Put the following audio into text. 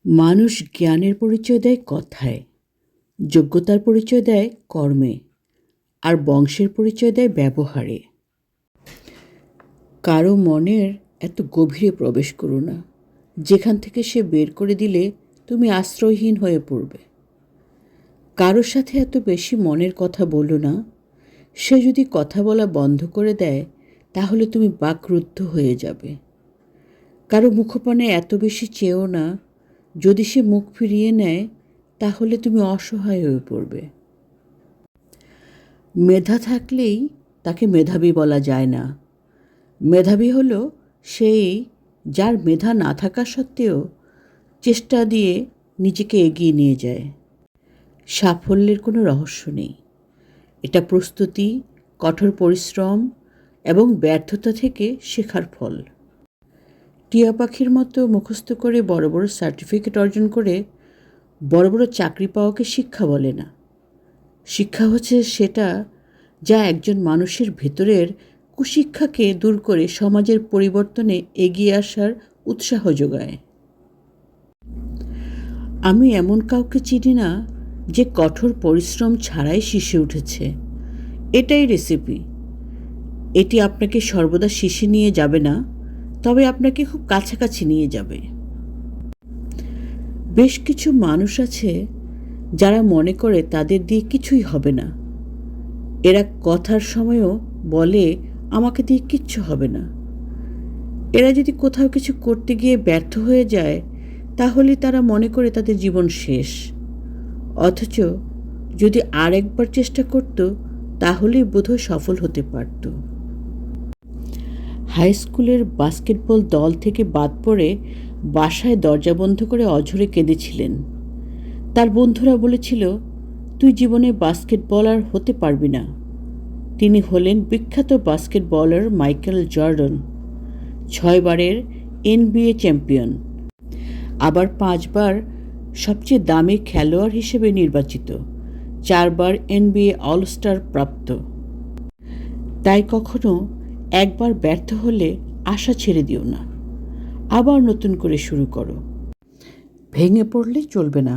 মানুষ জ্ঞানের পরিচয় দেয় কথায়, যোগ্যতার পরিচয় দেয় কর্মে, আর বংশের পরিচয় দেয় ব্যবহারে। কারো মনের এত গভীরে প্রবেশ করো না, যেখান থেকে সে বের করে দিলে তুমি আশ্রয়হীন হয়ে পড়বে। কারোর সাথে এত বেশি মনের কথা বলো না, সে যদি কথা বলা বন্ধ করে দেয় তাহলে তুমি বাকরুদ্ধ হয়ে যাবে। কারো মুখপানে এত বেশি চেয়েও না, যদি সে মুখ ফিরিয়ে নেয় তাহলে তুমি অসহায় হয়ে পড়বে। মেধা থাকলেই তাকে মেধাবী বলা যায় না। মেধাবী হলো সেই যার মেধা না থাকা সত্ত্বেও চেষ্টা দিয়ে নিজেকে এগিয়ে নিয়ে যায়। সাফল্যের কোনো রহস্য নেই, এটা প্রস্তুতি, কঠোর পরিশ্রম এবং ব্যর্থতা থেকে শেখার ফল। টিয়া পাখির মতো মুখস্থ করে বড় বড় সার্টিফিকেট অর্জন করে বড় বড় চাকরি পাওয়াকে শিক্ষা বলে না। শিক্ষা হচ্ছে সেটা যা একজন মানুষের ভেতরের কুশিক্ষাকে দূর করে সমাজের পরিবর্তনে এগিয়ে আসার উৎসাহ যোগায়। আমি এমন কাউকে চিনি না যে কঠোর পরিশ্রম ছাড়াই শীর্ষে উঠেছে। এটাই রেসিপি। এটি আপনাকে সর্বদা শীর্ষে নিয়ে যাবে না, তবে আপনাকে খুব কাছাকাছি নিয়ে যাবে। বেশ কিছু মানুষ আছে যারা মনে করে তাদের দিয়ে কিছুই হবে না। এরা কথার সময়ও বলে আমাকে দিয়ে কিচ্ছু হবে না। এরা যদি কোথাও কিছু করতে গিয়ে ব্যর্থ হয়ে যায় তাহলে তারা মনে করে তাদের জীবন শেষ। অথচ যদি আরেকবার চেষ্টা করত তাহলেই বোধহয় সফল হতে পারত। হাই স্কুলের বাস্কেটবল দল থেকে বাদ পড়ে বাসায় দরজা বন্ধ করে অঝরে কেঁদেছিলেন। তার বন্ধুরা বলেছিল, তুই জীবনে বাস্কেটবলার হতে পারবি না। তিনি হলেন বিখ্যাত বাস্কেটবলার মাইকেল জর্ডান, 6 বারের NBA চ্যাম্পিয়ন, আবার 5 বার সবচেয়ে দামি খেলোয়াড় হিসেবে নির্বাচিত, 4 বার NBA অলস্টার প্রাপ্ত। তাই কখনো একবার ব্যর্থ হলে আশা ছেড়ে দিও না, আবার নতুন করে শুরু করো। ভেঙে পড়লে চলবে না,